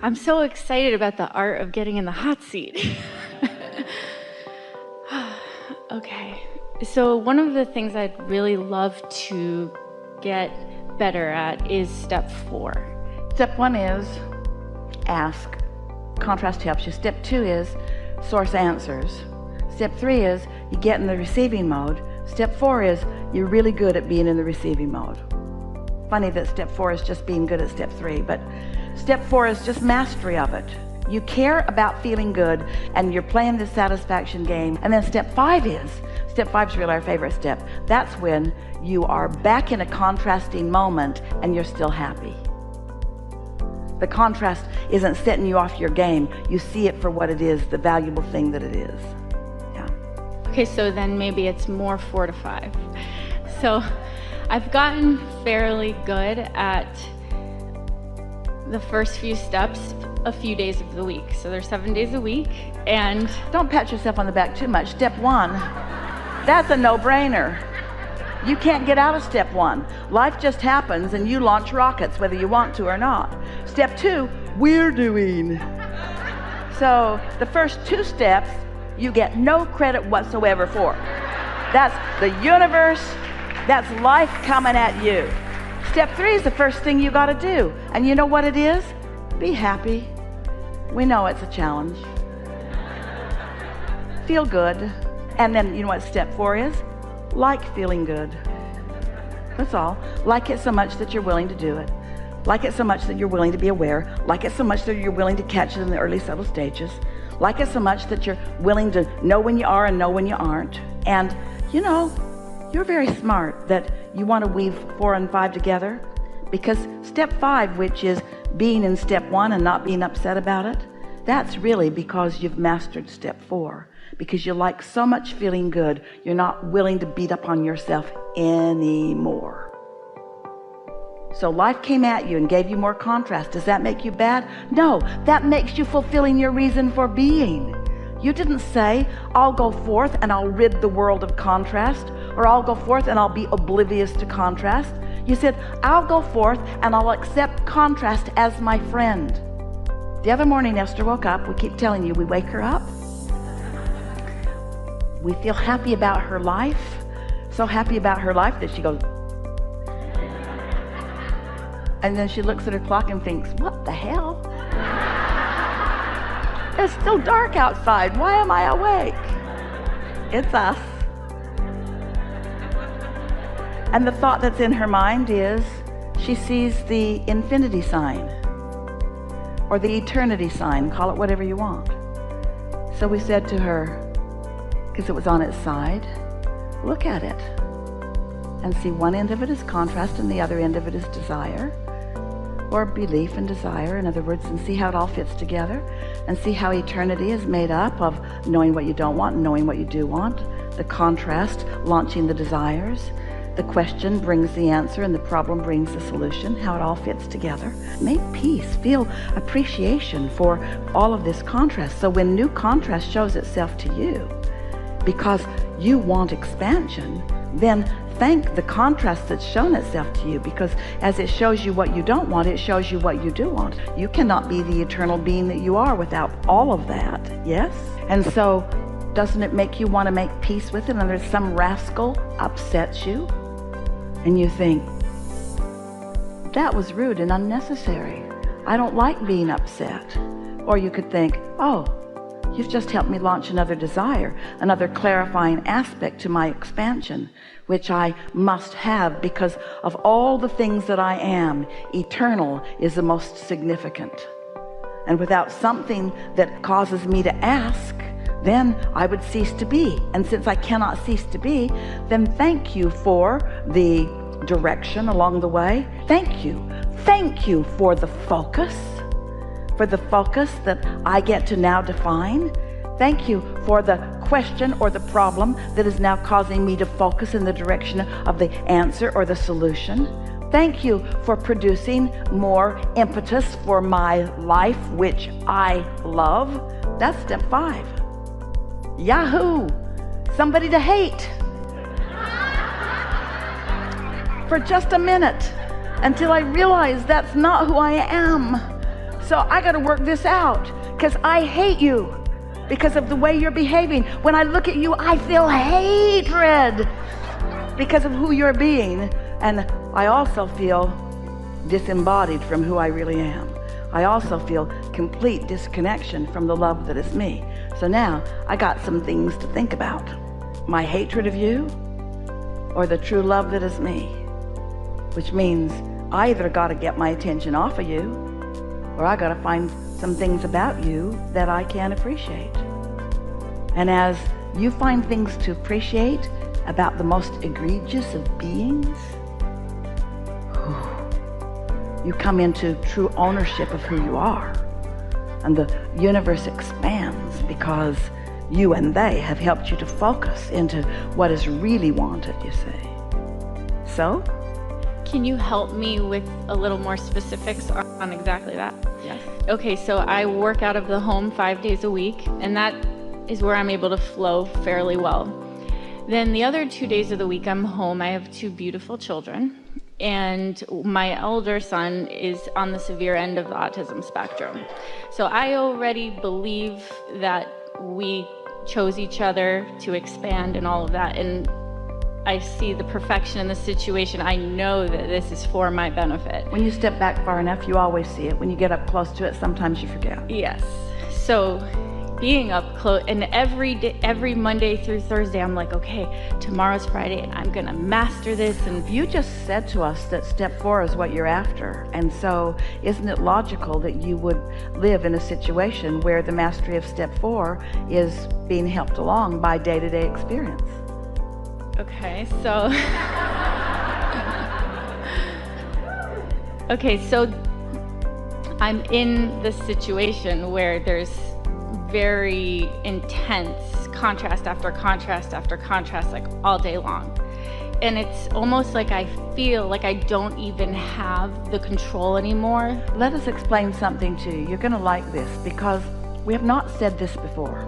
I'm so excited about the art of getting in the hot seat. Okay, so one of the things I'd really love to get better at is step 4. Step 1 is ask. Contrast helps you. Step 2 is source answers. Step 3 is you get in the receiving mode. Step 4 is you're really good at being in the receiving mode. Funny that step 4 is just being good at step 3, but step 4 is just mastery of it. You care about feeling good and you're playing the satisfaction game. And then step 5 is really our favorite step. That's when you are back in a contrasting moment and you're still happy. The contrast isn't setting you off your game. You see it for what it is, the valuable thing that it is. Yeah. Okay, so then maybe it's more 4 to 5. So I've gotten fairly good at the first few steps a few days of the week. So there's 7 days a week, and don't pat yourself on the back too much. Step 1, that's a no-brainer. You can't get out of step 1. Life just happens and you launch rockets whether you want to or not. Step 2, we're doing. So the first 2 steps you get no credit whatsoever for. That's the universe, that's life coming at you. Step 3 is the first thing you got to do, and you know what it is? Be happy. We know it's a challenge. Feel good. And then you know what step 4 is? Like feeling good. That's all. Like it so much that you're willing to do it. Like it so much that you're willing to be aware. Like it so much that you're willing to catch it in the early subtle stages. Like it so much that you're willing to know when you are and know when you aren't. And you know, you're very smart that you want to weave 4 and 5 together, because step 5, which is being in step 1 and not being upset about it, that's really because you've mastered step 4, because you like so much feeling good, you're not willing to beat up on yourself anymore. So life came at you and gave you more contrast. Does that make you bad? No, that makes you fulfilling your reason for being. You didn't say, I'll go forth and I'll rid the world of contrast, or I'll go forth and I'll be oblivious to contrast. You said, I'll go forth and I'll accept contrast as my friend. The other morning, Esther woke up. We keep telling you, we wake her up. We feel happy about her life, so happy about her life that she goes, and then she looks at her clock and thinks, what the hell? It's still dark outside. Why am I awake? It's us. And the thought that's in her mind is she sees the infinity sign or the eternity sign, call it whatever you want. So we said to her, because it was on its side, look at it and see one end of it is contrast and the other end of it is desire, or belief and desire, in other words, and see how it all fits together, and see how eternity is made up of knowing what you don't want and knowing what you do want, the contrast launching the desires, the question brings the answer and the problem brings the solution, how it all fits together. Make peace, feel appreciation for all of this contrast. So when new contrast shows itself to you because you want expansion, then thank the contrast that's shown itself to you, because as it shows you what you don't want, it shows you what you do want. You cannot be the eternal being that you are without all of that. Yes? And so doesn't it make you want to make peace with it? And there's some rascal upsets you and you think, that was rude and unnecessary. I don't like being upset. Or you could think, oh, you've just helped me launch another desire, another clarifying aspect to my expansion, which I must have because of all the things that I am. Eternal is the most significant. And without something that causes me to ask, then I would cease to be. And since I cannot cease to be, then thank you for the direction along the way. Thank you. Thank you for the focus. For the focus that I get to now define. Thank you for the question or the problem that is now causing me to focus in the direction of the answer or the solution. Thank you for producing more impetus for my life, which I love. That's step 5. Yahoo! Somebody to hate. For just a minute until I realize that's not who I am. so I got to work this out because I hate you because of the way you're behaving. When I look at you, I feel hatred because of who you're being. And I also feel disembodied from who I really am. I also feel complete disconnection from the love that is me. So now I got some things to think about. My hatred of you or the true love that is me, which means I either got to get my attention off of you or I got to find some things about you that I can appreciate. And as you find things to appreciate about the most egregious of beings, you come into true ownership of who you are, and the universe expands because you and they have helped you to focus into what is really wanted, you see. So, Can you help me with a little more specifics on exactly that? yes. Okay, so I work out of the home 5 days a week, and that is where I'm able to flow fairly well. Then the other 2 days of the week I'm home. I have 2 beautiful children, and my elder son is on the severe end of the autism spectrum. So I already believe that we chose each other to expand and all of that, and I see the perfection in the situation. I know that this is for my benefit. When you step back far enough, you always see it. When you get up close to it, sometimes you forget. Yes. So being up close, and every day, every Monday through Thursday, I'm like, okay, tomorrow's Friday, and I'm gonna master this. And You just said to us that step 4 is what you're after. And so isn't it logical that you would live in a situation where the mastery of step 4 is being helped along by day-to-day experience? okay, so okay, so I'm in this situation where there's very intense contrast after contrast after contrast, like all day long. And it's almost like I feel like I don't even have the control anymore. Let us explain something to you. You're going to like this because we have not said this before.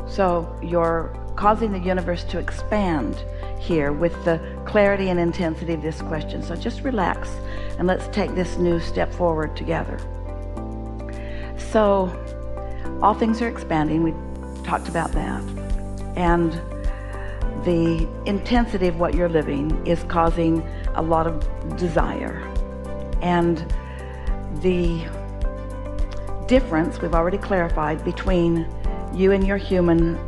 So you're causing the universe to expand here with the clarity and intensity of this question. So just relax and let's take this new step forward together. So all things are expanding. We talked about that. And the intensity of what you're living is causing a lot of desire. And the difference we've already clarified between you and your human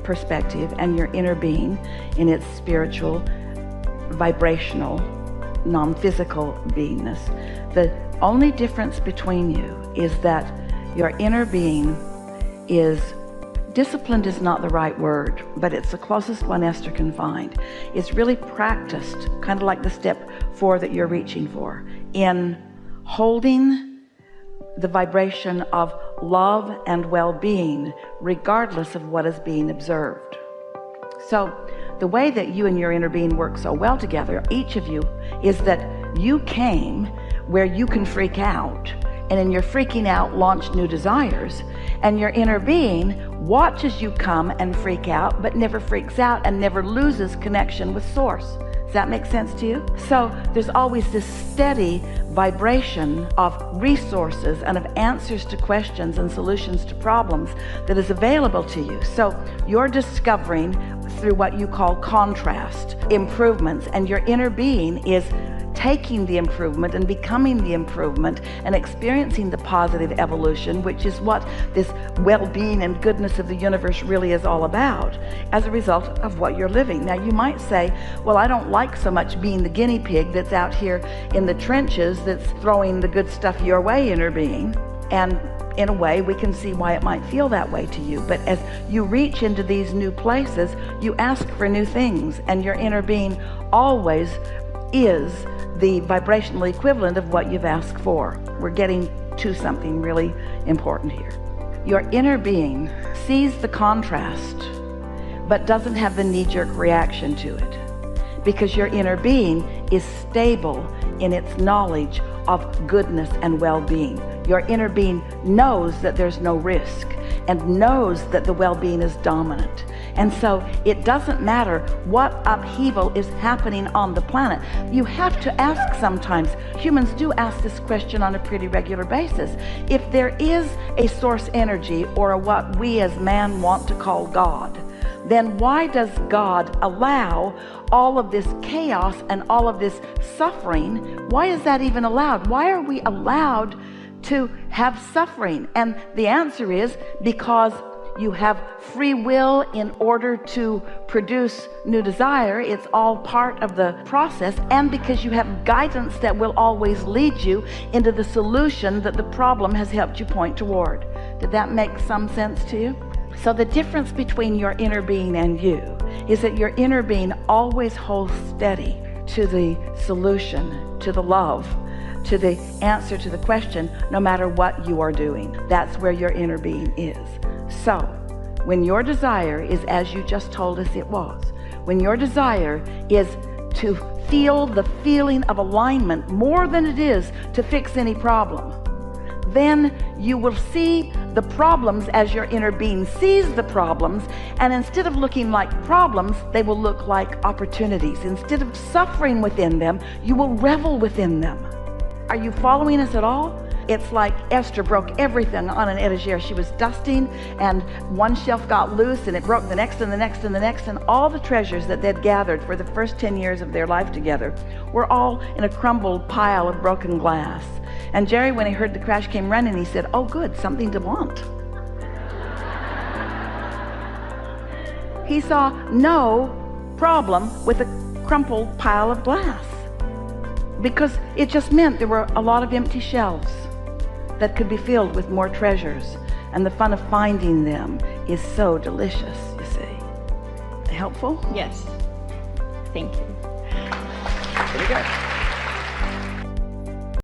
perspective and your inner being in its spiritual, vibrational, non-physical beingness. The only difference between you is that your inner being is disciplined is not the right word, but it's the closest one Esther can find. It's really practiced, kind of like the step 4 that you're reaching for, in holding the vibration of love and well-being regardless of what is being observed. So the way that you and your inner being work so well together, each of you, is that you came where you can freak out, and in your freaking out launch new desires, and your inner being watches you come and freak out but never freaks out and never loses connection with source. Does that make sense to you? So there's always this steady vibration of resources and of answers to questions and solutions to problems that is available to you. So you're discovering through what you call contrast improvements, and your inner being is taking the improvement and becoming the improvement and experiencing the positive evolution, which is what this well-being and goodness of the universe really is all about as a result of what you're living. Now you might say, well, I don't like so much being the guinea pig that's out here in the trenches that's throwing the good stuff your way, inner being. And in a way we can see why it might feel that way to you, but as you reach into these new places, you ask for new things, and your inner being always is the vibrational equivalent of what you've asked for. We're getting to something really important here. Your inner being sees the contrast but doesn't have the knee-jerk reaction to it, because your inner being is stable in its knowledge of goodness and well-being. Your inner being knows that there's no risk and knows that the well-being is dominant, And so it doesn't matter what upheaval is happening on the planet. You have to ask sometimes. Humans do ask this question on a pretty regular basis. If there is a source energy, or what we as man want to call God, then why does God allow all of this chaos and all of this suffering? Why is that even allowed? Why are we allowed to have suffering? And the answer is because you have free will in order to produce new desire. It's all part of the process, and because you have guidance that will always lead you into the solution that the problem has helped you point toward. Did that make some sense to you? So the difference between your inner being and you is that your inner being always holds steady to the solution, to the love, to the answer to the question, no matter what you are doing. That's where your inner being is. So when your desire is as you just told us it was, when your desire is to feel the feeling of alignment more than it is to fix any problem, then you will see the problems as your inner being sees the problems, and instead of looking like problems, they will look like opportunities. Instead of suffering within them, you will revel within them. Are you following us at all? It's like Esther broke everything on an etagere. She was dusting, and one shelf got loose, and it broke the next and the next and the next, and all the treasures that they'd gathered for the first 10 years of their life together were all in a crumbled pile of broken glass. And Jerry, when he heard the crash, came running. He said, "Oh good, something to want." He saw no problem with a crumpled pile of glass, because it just meant there were a lot of empty shelves that could be filled with more treasures, and the fun of finding them is so delicious, you see. Helpful? Yes. Thank you. Pretty good.